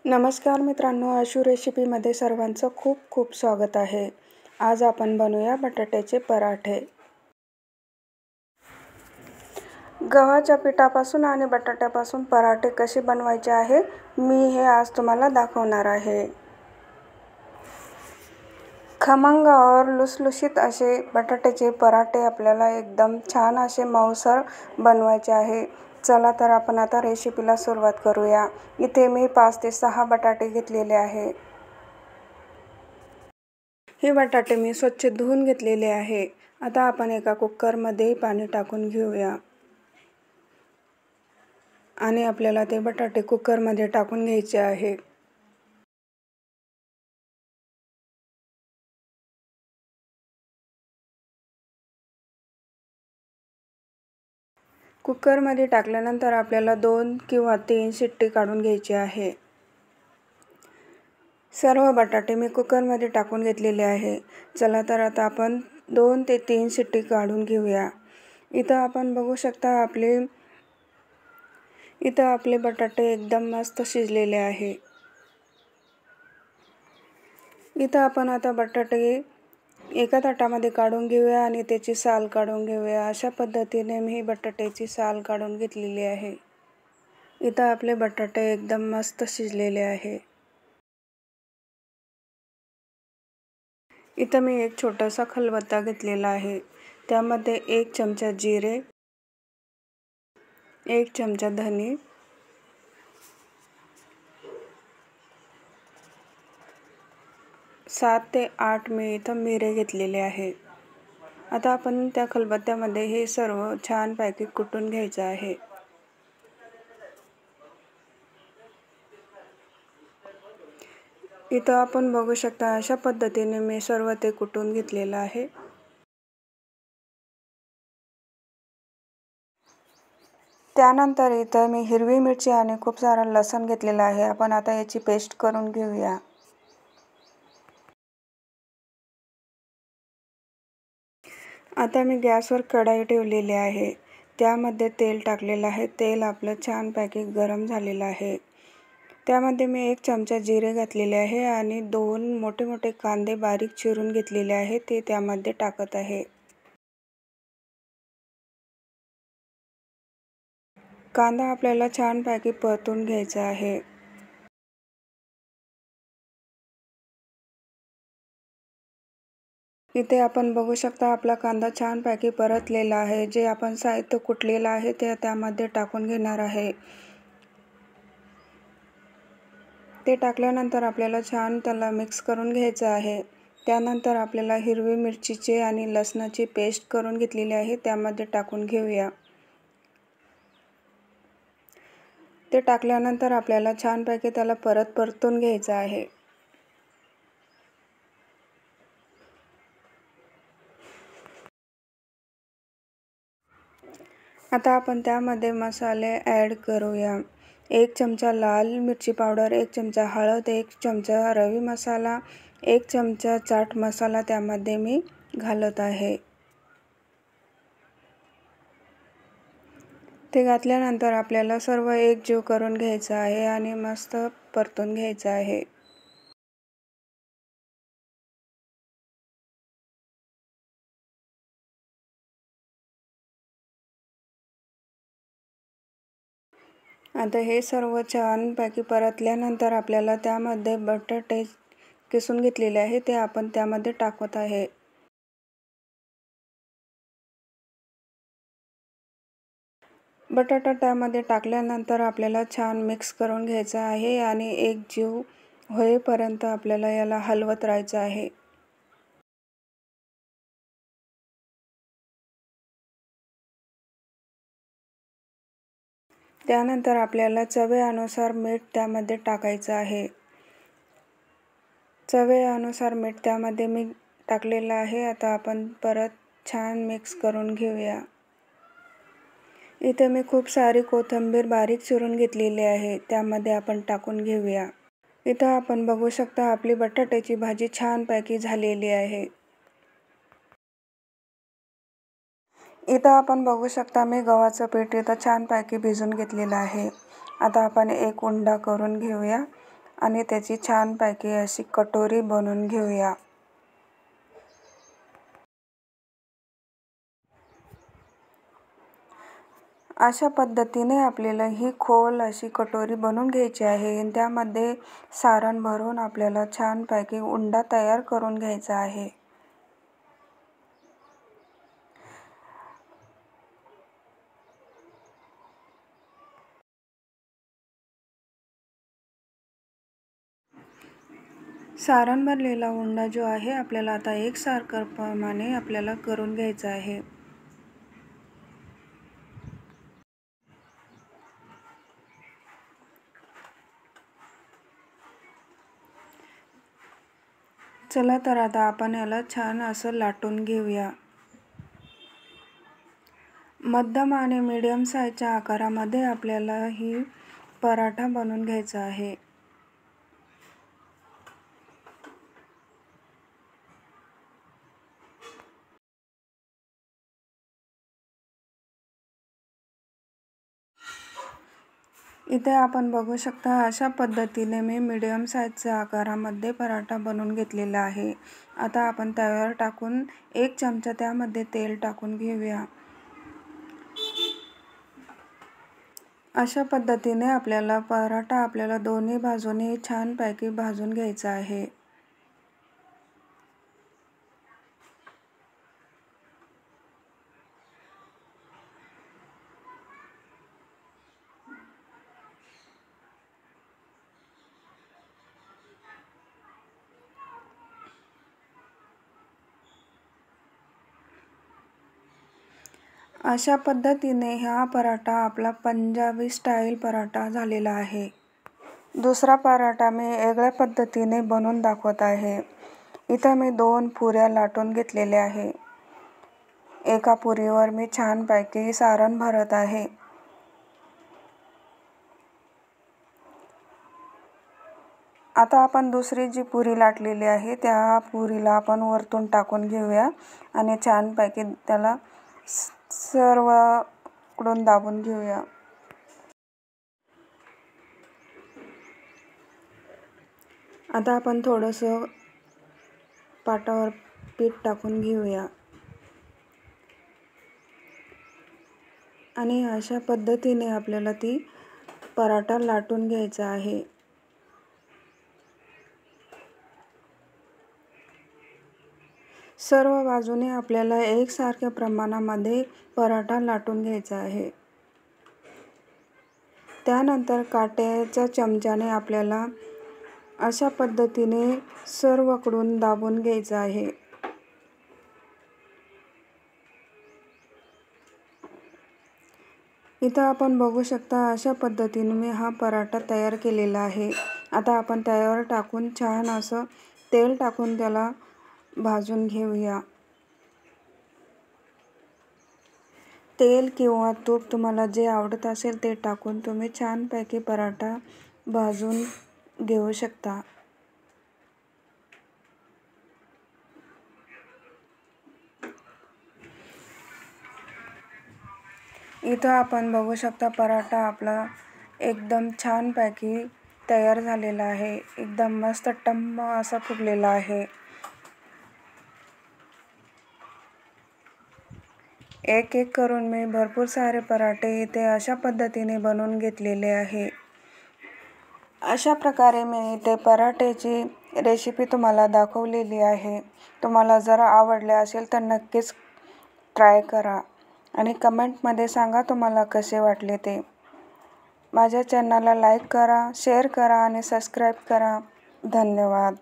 नमस्कार मित्रांनो, आशू रेसिपीमध्ये सर्वांचं खूप खूप स्वागत आहे। आज आपण बनवूया बटाट्याचे पराठे। गव्हाच्या पिठापासून आणि बटाट्यापासून पराठे कसे बनवायचे आहे मी हे आज तुम्हाला दाखवणार आहे। खमंग और लुसलुशीत असे बटाट्याचे पराठे आपल्याला एकदम छान असे मऊसर बनवायचे आहे। चला तर आपण आता रेसिपीला सुरुवात करूया। इथे मी 5 ते 6 बटाटे घेतलेले आहे। हे बटाटे मी स्वच्छ धुवून घेतलेले आहे। आता आपण एका कुकरमध्ये पाणी टाकून घेऊया आणि आपल्याला ते बटाटे कुकरमध्ये टाकून घ्यायचे आहे। कुकरमध्ये टाकल्यानंतर आपल्याला 2 किंवा 3 शिट्टी काढून घ्यायची आहे। सर्व बटाटे मी कुकरमध्ये टाकून घेतलेले आहे। चला तर आता आपण 2 ते 3 शिट्टी काढून घेऊया। इथं आपण बघू शकता आपले बटाटे एकदम मस्त शिजलेले आहे। इथं आपण आता बटाटे एका ताटामध्ये काढून घेऊया आणि त्याची साल काढून घेऊया। अशा पद्धतीने मी बटाट्याची साल काढून घेतलेली आहे। इथं आपले बटाटे एकदम मस्त शिजलेले आहे। इथं मी एक छोटासा खलबत्ता घेतलेला आहे। त्यामध्ये 1 चमचा जिरे, 1 चमचा धने, 7 ते 8 मी इथं मिरे घेतलेले आहे। आता आपण त्या खलबत्त्यामध्ये हे सर्व छानपैकी कुटून घ्यायचं आहे। इथं आपण बघू शकता अशा पद्धतीने मी सर्व ते कुटून घेतलेलं आहे। त्यानंतर इथं मी हिरवी मिरची आणि खूप सारा लसूण घेतलेला आहे। आपण आता याची पेस्ट करून घेऊया। आता मी गॅसवर कढई ठेवलेली आहे। त्यामध्ये तेल टाकलेलं आहे। तेल आपलं छानपैकी गरम झालेलं आहे। त्यामध्ये मी 1 चमचा जिरे घातलेले आहे आणि 2 मोठे मोठे कांदे बारीक चिरून घेतलेले आहे ते त्यामध्ये टाकत आहे। कांदा आपल्याला छानपैकी परतून घ्यायचा आहे। इथे आपण बघू शकता आपला कांदा छानपैकी परतलेला आहे। जे आपण साहित्य कुटलेलं आहे ते त्यामध्ये टाकून घेणार आहे। ते टाकल्यानंतर आपल्याला छान त्याला मिक्स करून घ्यायचं आहे। त्यानंतर आपल्याला हिरवी मिरचीची आणि लसणाची पेस्ट करून घेतलेली आहे त्यामध्ये टाकून घेऊया। ते टाकल्यानंतर आपल्याला छानपैकी त्याला परतून घ्यायचं आहे। आता आपण त्यामध्ये मसाले ॲड करूया। 1 चमचा लाल मिरची पावडर, 1 चमचा हळद, 1 चमचा रवी मसाला, 1 चमचा चाट मसाला त्यामध्ये मी घालत आहे। ते घातल्यानंतर आपल्याला सर्व एकजीव करून घ्यायचं आहे आणि मस्त परतून घ्यायचं आहे। आता हे सर्व छानपैकी परतल्यानंतर आपल्याला त्यामध्ये बटाटे किसून घेतलेले आहे ते आपण त्यामध्ये टाकत आहे। बटाटा त्यामध्ये टाकल्यानंतर आपल्याला छान मिक्स करून घ्यायचं आहे आणि एकजीव होईपर्यंत आपल्याला याला हलवत राहायचं आहे। त्यानंतर आपल्याला चवीनुसार मीठ त्यामध्ये टाकायचं आहे। चवीनुसार मीठ त्यामध्ये मी टाकलेलं आहे। आता आपण परत छान मिक्स करून घेऊया। इथे मी खूप सारी कोथिंबीर बारीक चिरून घेतलेली आहे त्यामध्ये आपण टाकून घेऊया। इथं आपण बघू शकता आपली बटाट्याची भाजी छानपैकी झालेली आहे। इथं आपण बघू शकता मी गव्हाचं पीठ इथं छानपैकी भिजून घेतलेलं आहे। आता आपण एक उंडा करून घेऊया आणि त्याची छानपैकी अशी कटोरी बनवून घेऊया। अशा पद्धतीने आपल्याला ही खोल अशी कटोरी बनवून घ्यायची आहे आणि त्यामध्ये सारण भरून आपल्याला छानपैकी उंडा तयार करून घ्यायचा आहे। सारण भरलेला उंडा जो आहे आपल्याला आता एकसारखा प्रमाणे आपल्याला करून घ्यायचा आहे। चला तर आता आपण याला छान असं लाटून घेऊया। मध्यम आणि मीडियम साईजच्या आकारामध्ये आपल्याला ही पराठा बनवून घ्यायचा आहे। इथे आपण बघू शकता अशा पद्धतीने मी मीडियम साईजच्या आकारामध्ये पराठा बनवून घेतलेला आहे। आता आपण तव्यावर टाकून 1 चमचा त्यामध्ये तेल टाकून घेऊया। अशा पद्धतीने आपल्याला पराठा आपल्याला दोन्ही बाजूने छानपैकी भाजून घ्यायचा आहे। अशा पद्धतीने हा पराठा आपला पंजाबी स्टाईल पराठा झालेला आहे। दुसरा पराठा मी वेगळ्या पद्धतीने बनवून दाखवत आहे। इथे मी 2 पुऱ्या लाटून घेतलेल्या आहे। एका पुरीवर मी छानपैकी सारण भरत आहे। आता आपण दुसरी जी पुरी लाटलेली आहे त्या पुरीला आपण वरतून टाकून घेऊया आणि छानपैकी त्याला सर्वकडून दाबून घेऊया। आता आपण थोडंसं पाटावर पीठ टाकून घेऊया आणि अशा पद्धतीने आपल्याला ती पराठा लाटून घ्यायचा आहे। सर्व बाजूने आपल्याला एकसारख्या प्रमाणामध्ये पराठा लाटून घ्यायचा आहे। त्यानंतर काट्याच्या चमच्याने आपल्याला अशा पद्धतीने सर्वकडून दाबून घ्यायचं आहे। इथं आपण बघू शकता अशा पद्धतीने मी हा पराठा तयार केलेला आहे। आता आपण तव्यावर टाकून छान असं तेल टाकून त्याला भाजून घेऊया। तेल किंवा तूप तुम्हाला जे आवडत असेल ते टाकून तुम्ही छानपैकी पराठा भाजून घेऊ शकता। इथं आपण बघू शकता पराठा आपला एकदम छानपैकी तयार झालेला आहे। एकदम मस्त टम्म असा फुगलेला आहे। एक एक करून मी भरपूर सारे पराठे इथे अशा पद्धतीने बनवून घेतलेले आहे। अशा प्रकारे मी इथे पराठ्याची रेसिपी तुम्हाला दाखवलेली आहे। तुम्हाला जर आवडले असेल तर नक्कीच ट्राय करा आणि कमेंटमध्ये सांगा तुम्हाला कसे वाटले ते। माझ्या चॅनलला लाईक करा, शेअर करा आणि सबस्क्राईब करा। धन्यवाद।